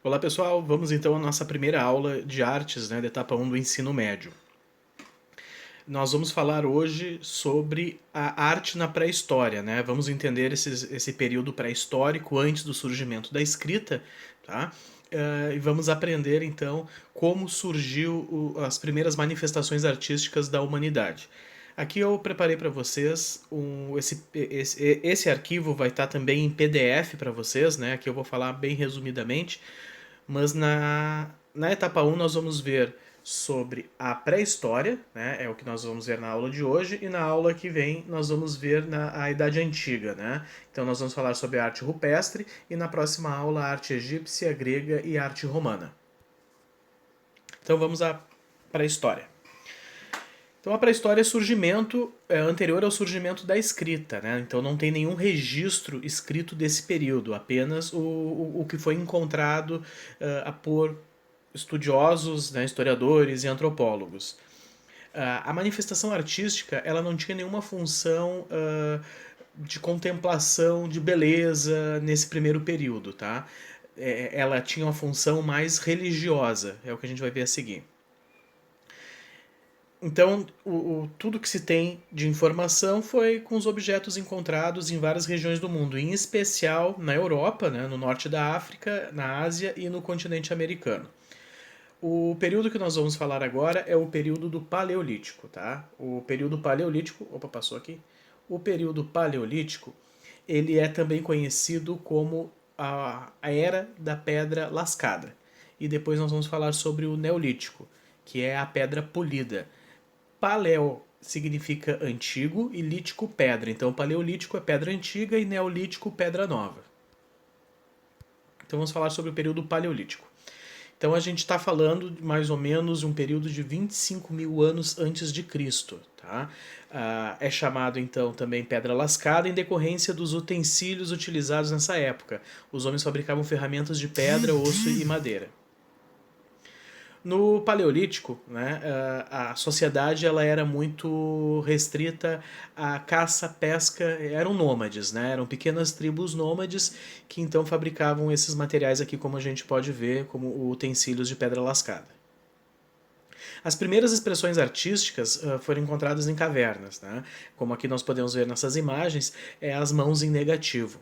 Olá pessoal, vamos então à nossa primeira aula de artes, da etapa 1 do ensino médio. Nós vamos falar hoje sobre a arte na pré-história, Vamos entender esse período pré-histórico antes do surgimento da escrita, tá? E vamos aprender então como surgiu as primeiras manifestações artísticas da humanidade. Aqui eu preparei para vocês esse arquivo vai estar também em PDF para vocês, Aqui eu vou falar bem resumidamente, mas na etapa 1 nós vamos ver sobre a pré-história, é o que nós vamos ver na aula de hoje, e na aula que vem nós vamos ver a Idade Antiga. Então nós vamos falar sobre a arte rupestre e na próxima aula a arte egípcia, grega e a arte romana. Então vamos à pré-história. Então a pré-história é surgimento anterior ao surgimento da escrita, Então não tem nenhum registro escrito desse período, apenas o que foi encontrado por estudiosos, historiadores e antropólogos. A manifestação artística ela não tinha nenhuma função de contemplação de beleza nesse primeiro período, tá? Ela tinha uma função mais religiosa, é o que a gente vai ver a seguir. Então, tudo que se tem de informação foi com os objetos encontrados em várias regiões do mundo, em especial na Europa, no norte da África, na Ásia e no continente americano. O período que nós vamos falar agora é o período do Paleolítico, tá? O período Paleolítico, passou aqui. O período Paleolítico, ele é também conhecido como a Era da Pedra Lascada. E depois nós vamos falar sobre o Neolítico, que é a pedra polida. Paleo significa antigo e lítico pedra. Então paleolítico é pedra antiga e neolítico pedra nova. Então vamos falar sobre o período paleolítico. Então a gente está falando de mais ou menos de um período de 25 mil anos antes de Cristo. Tá? É chamado então também pedra lascada em decorrência dos utensílios utilizados nessa época. Os homens fabricavam ferramentas de pedra, osso e madeira. No Paleolítico, a sociedade ela era muito restrita à caça, pesca, eram nômades, eram pequenas tribos nômades que então fabricavam esses materiais aqui, como a gente pode ver, como utensílios de pedra lascada. As primeiras expressões artísticas foram encontradas em cavernas, como aqui nós podemos ver nessas imagens, as mãos em negativo.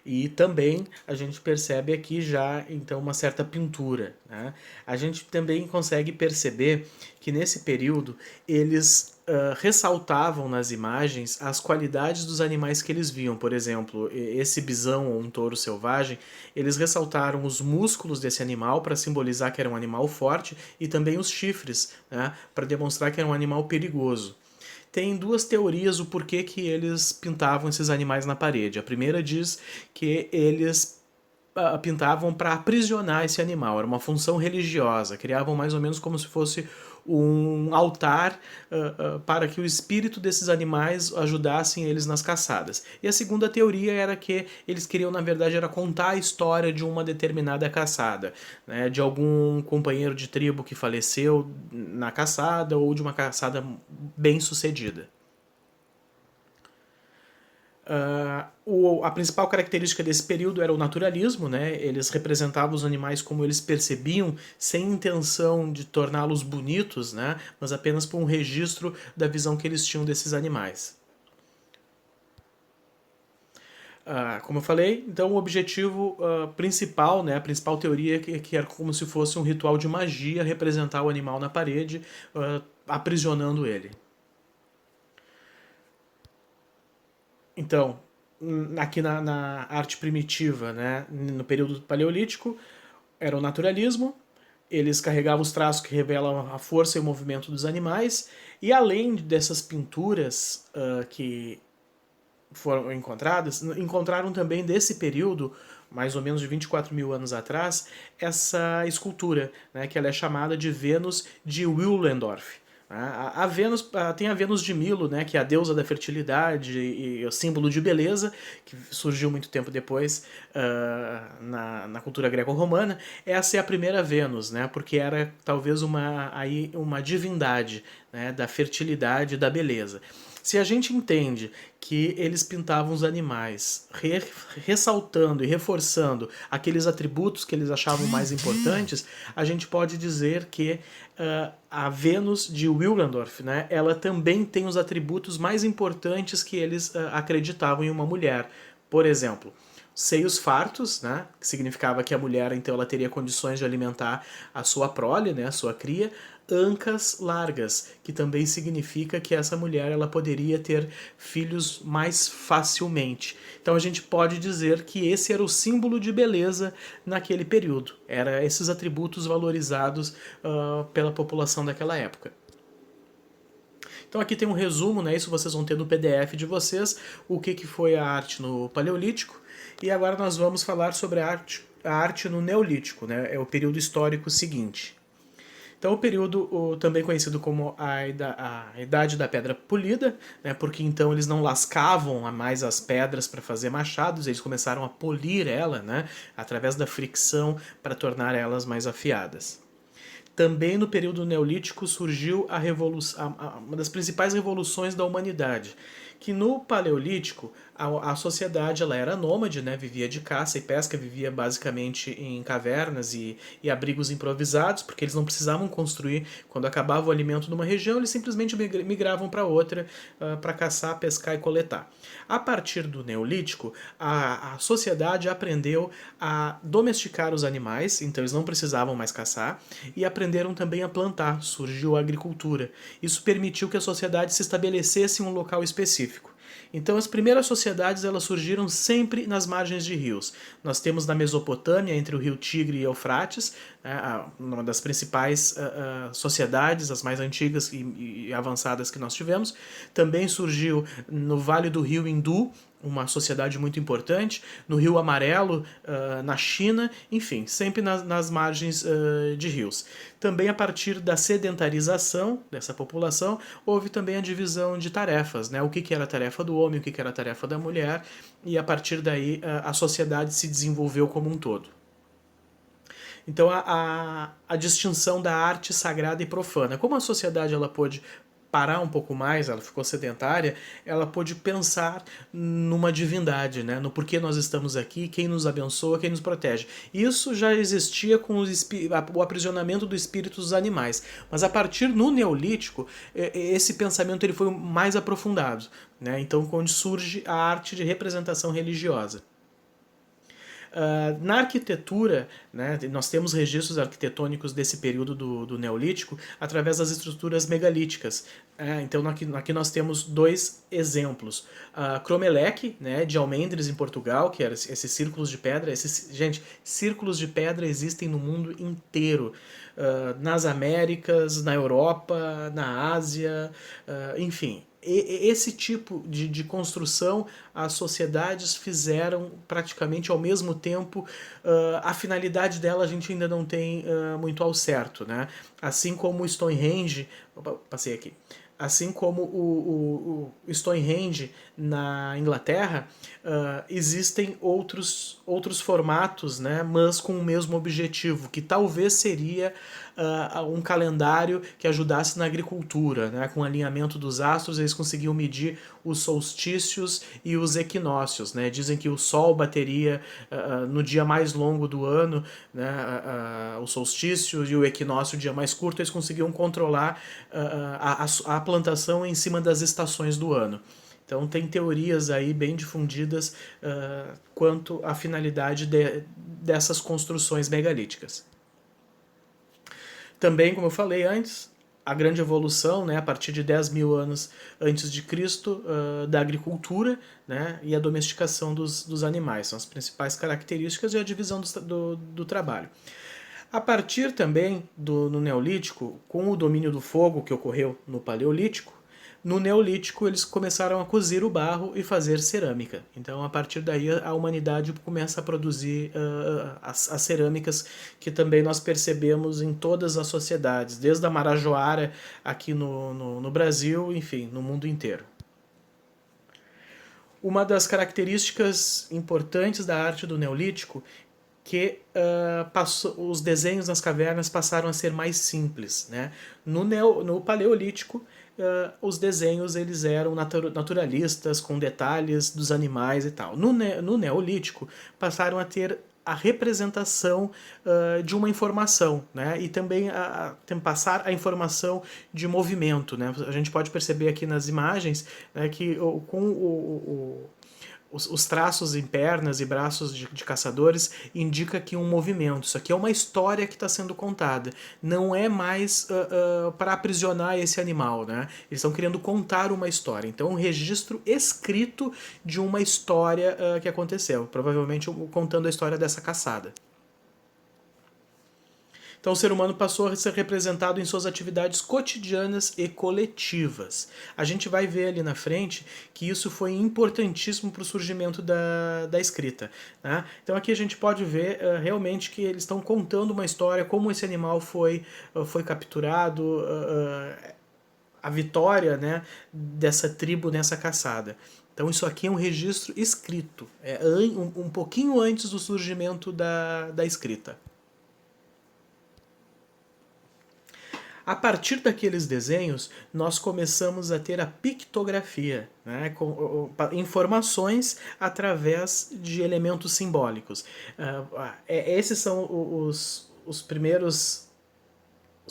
E também a gente percebe aqui já então uma certa pintura. A gente também consegue perceber que nesse período eles ressaltavam nas imagens as qualidades dos animais que eles viam. Por exemplo, esse bisão ou um touro selvagem, eles ressaltaram os músculos desse animal para simbolizar que era um animal forte e também os chifres, para demonstrar que era um animal perigoso. Tem duas teorias o porquê que eles pintavam esses animais na parede. A primeira diz que eles pintavam para aprisionar esse animal, era uma função religiosa, criavam mais ou menos como se fosse um altar para que o espírito desses animais ajudassem eles nas caçadas. E a segunda teoria era que eles queriam, na verdade, era contar a história de uma determinada caçada, de algum companheiro de tribo que faleceu na caçada ou de uma caçada bem sucedida. A principal característica desse período era o naturalismo, Eles representavam os animais como eles percebiam, sem intenção de torná-los bonitos, Mas apenas por um registro da visão que eles tinham desses animais. Como eu falei, então o objetivo principal, a principal teoria que era como se fosse um ritual de magia representar o animal na parede, aprisionando ele. Então, aqui na arte primitiva, no período paleolítico, era o naturalismo, eles carregavam os traços que revelam a força e o movimento dos animais, e além dessas pinturas que foram encontradas, encontraram também desse período, mais ou menos de 24 mil anos atrás, essa escultura, que ela é chamada de Vênus de Willendorf. A Vênus, tem a Vênus de Milo, que é a deusa da fertilidade e o símbolo de beleza, que surgiu muito tempo depois na cultura greco-romana. Essa é a primeira Vênus, porque era talvez uma divindade da fertilidade e da beleza. Se a gente entende que eles pintavam os animais, ressaltando e reforçando aqueles atributos que eles achavam mais importantes, a gente pode dizer que a Vênus de Willendorf, né, ela também tem os atributos mais importantes que eles acreditavam em uma mulher. Por exemplo, seios fartos, né, que significava que a mulher então ela teria condições de alimentar a sua prole, né, a sua cria. Ancas largas, que também significa que essa mulher ela poderia ter filhos mais facilmente. Então a gente pode dizer que esse era o símbolo de beleza naquele período. Era esses atributos valorizados pela população daquela época. Então aqui tem um resumo, né? Isso vocês vão ter no PDF de vocês, o que foi a arte no Paleolítico. E agora nós vamos falar sobre a arte no Neolítico, né? É o período histórico seguinte. Então o período também conhecido como a Idade da Pedra Polida, né, porque então eles não lascavam mais as pedras para fazer machados, eles começaram a polir ela, né, através da fricção para tornar elas mais afiadas. Também no período neolítico surgiu uma das principais revoluções da humanidade, que no paleolítico a sociedade ela era nômade, né, vivia de caça e pesca, vivia basicamente em cavernas e abrigos improvisados, porque eles não precisavam construir. Quando acabava o alimento numa região, eles simplesmente migravam para outra para caçar, pescar e coletar. A partir do neolítico, a sociedade aprendeu a domesticar os animais, então eles não precisavam mais caçar, e aprenderam também a plantar, surgiu a agricultura. Isso permitiu que a sociedade se estabelecesse em um local específico. Então as primeiras sociedades elas surgiram sempre nas margens de rios. Nós temos na Mesopotâmia, entre o rio Tigre e Eufrates, uma das principais sociedades, as mais antigas e avançadas que nós tivemos. Também surgiu no Vale do Rio Hindu, uma sociedade muito importante, no Rio Amarelo, na China, enfim, sempre nas margens de rios. Também a partir da sedentarização dessa população, houve também a divisão de tarefas, né? O que era a tarefa do homem, o que era a tarefa da mulher, e a partir daí a sociedade se desenvolveu como um todo. Então a distinção da arte sagrada e profana. Como a sociedade ela pôde parar um pouco mais, ela ficou sedentária, ela pôde pensar numa divindade, né? No porquê nós estamos aqui, quem nos abençoa, quem nos protege. Isso já existia com o aprisionamento do espírito dos animais, mas a partir no Neolítico, esse pensamento ele foi mais aprofundado, né? Então, quando surge a arte de representação religiosa. Na arquitetura, né, nós temos registros arquitetônicos desse período do Neolítico através das estruturas megalíticas. Então aqui nós temos dois exemplos. Cromelech, né, de Almendres, em Portugal, que eram esses círculos de pedra. Gente, círculos de pedra existem no mundo inteiro. Nas Américas, na Europa, na Ásia, enfim. Esse tipo de construção as sociedades fizeram praticamente ao mesmo tempo. A finalidade dela a gente ainda não tem muito ao certo, né? Assim como o Stonehenge, passei aqui, assim como o Stonehenge na Inglaterra, existem outros formatos, né, mas com o mesmo objetivo, que talvez seria um calendário que ajudasse na agricultura, né, com o alinhamento dos astros, eles conseguiam medir os solstícios e os equinócios, né? Dizem que o Sol bateria no dia mais longo do ano, né, o solstício, e o equinócio, o dia mais curto, eles conseguiam controlar a plantação em cima das estações do ano. Então tem teorias aí bem difundidas quanto à finalidade dessas construções megalíticas. Também, como eu falei antes, a grande evolução, né, a partir de 10 mil anos antes de Cristo, da agricultura, né, e a domesticação dos animais. São as principais características e a divisão do trabalho. A partir também no Neolítico, com o domínio do fogo que ocorreu no Paleolítico, no Neolítico eles começaram a cozir o barro e fazer cerâmica. Então, a partir daí, a humanidade começa a produzir as cerâmicas que também nós percebemos em todas as sociedades, desde a Marajoara aqui no Brasil, enfim, no mundo inteiro. Uma das características importantes da arte do Neolítico que os desenhos nas cavernas passaram a ser mais simples, né? No Paleolítico, os desenhos eles eram naturalistas, com detalhes dos animais e tal. No Neolítico passaram a ter a representação de uma informação, né? E também passar a informação de movimento, né? A gente pode perceber aqui nas imagens, né, que com os traços em pernas e braços de caçadores indica que um movimento. Isso aqui é uma história que está sendo contada. Não é mais para aprisionar esse animal, né? Eles estão querendo contar uma história. Então, um registro escrito de uma história que aconteceu. Provavelmente contando a história dessa caçada. Então o ser humano passou a ser representado em suas atividades cotidianas e coletivas. A gente vai ver ali na frente que isso foi importantíssimo para o surgimento da escrita. Né? Então aqui a gente pode ver realmente que eles estão contando uma história, como esse animal foi capturado, a vitória, né, dessa tribo nessa caçada. Então isso aqui é um registro escrito, um pouquinho antes do surgimento da escrita. A partir daqueles desenhos, nós começamos a ter a pictografia, né, com informações através de elementos simbólicos. Esses são os primeiros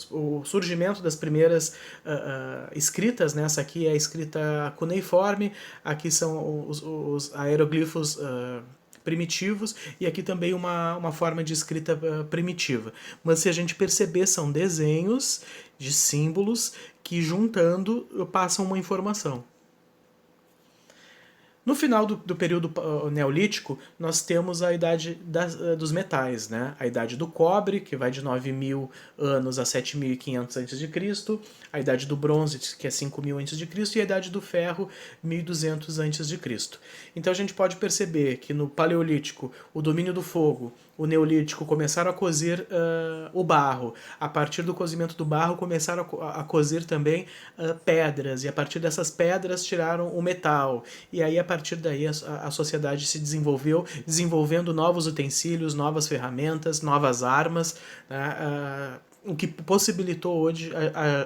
o surgimento das primeiras escritas, né? Essa aqui é a escrita cuneiforme, aqui são os aeroglifos primitivos e aqui também uma forma de escrita primitiva. Mas se a gente perceber, são desenhos de símbolos que juntando passam uma informação. No final do período neolítico, nós temos a idade dos metais, né? A idade do cobre, que vai de 9.000 anos a 7.500 a.C., a idade do bronze, que é 5.000 a.C., e a idade do ferro, 1.200 a.C. Então a gente pode perceber que no paleolítico, o domínio do fogo, o neolítico começaram a cozer o barro. A partir do cozimento do barro começaram a cozer também pedras, e a partir dessas pedras tiraram o metal. E aí a partir daí a sociedade se desenvolveu, desenvolvendo novos utensílios, novas ferramentas, novas armas, né, o que possibilitou hoje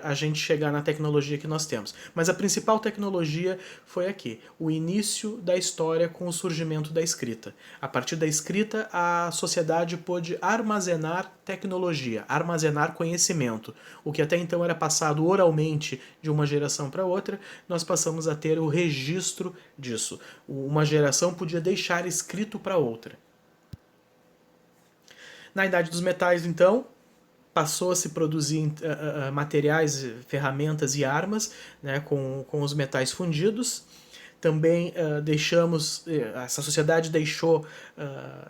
a gente chegar na tecnologia que nós temos. Mas a principal tecnologia foi aqui, o início da história com o surgimento da escrita. A partir da escrita, a sociedade pôde armazenar tecnologia, armazenar conhecimento. O que até então era passado oralmente de uma geração para outra, nós passamos a ter o registro disso. Uma geração podia deixar escrito para outra. Na Idade dos Metais, então, passou a se produzir materiais, ferramentas e armas, né, com os metais fundidos. Também essa sociedade deixou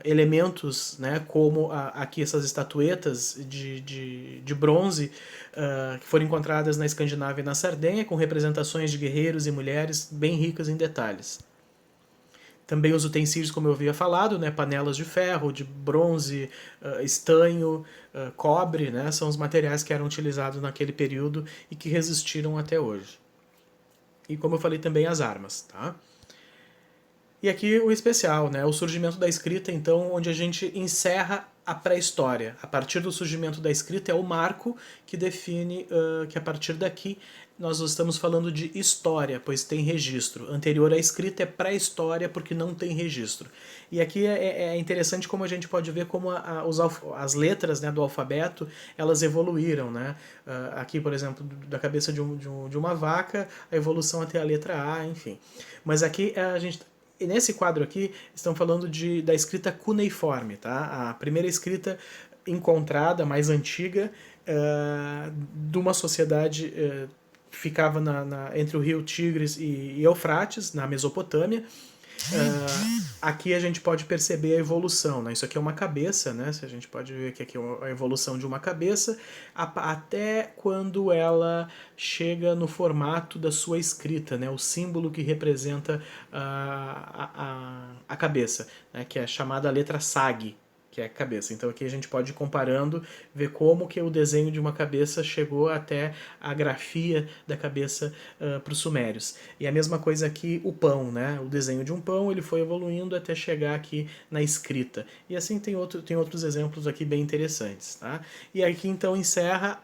elementos, né, como aqui essas estatuetas de bronze que foram encontradas na Escandinávia e na Sardenha, com representações de guerreiros e mulheres bem ricas em detalhes. Também os utensílios, como eu havia falado, né, panelas de ferro, de bronze, estanho, cobre, né, são os materiais que eram utilizados naquele período e que resistiram até hoje. E como eu falei também, as armas. Tá? E aqui o especial, né, o surgimento da escrita, então, onde a gente encerra a pré-história. A partir do surgimento da escrita é o marco que define que a partir daqui nós estamos falando de história, pois tem registro. Anterior à escrita é pré-história porque não tem registro. E aqui é interessante como a gente pode ver como as letras, né, do alfabeto elas evoluíram. Né? Aqui, por exemplo, da cabeça de uma vaca, a evolução até a letra A, enfim. Mas aqui a gente... E nesse quadro aqui, estão falando da escrita cuneiforme, tá? A primeira escrita encontrada, mais antiga, de uma sociedade que ficava entre o rio Tigres e Eufrates, na Mesopotâmia. Aqui a gente pode perceber a evolução, né? Isso aqui é uma cabeça, né? A gente pode ver que aqui é a evolução de uma cabeça até quando ela chega no formato da sua escrita, né? O símbolo que representa a cabeça, né? Que é a chamada letra SAG, que é a cabeça. Então aqui a gente pode ir comparando, ver como que o desenho de uma cabeça chegou até a grafia da cabeça para os sumérios. E a mesma coisa aqui o pão, né? O desenho de um pão ele foi evoluindo até chegar aqui na escrita. E assim tem outros exemplos aqui bem interessantes. Tá? E aqui então encerra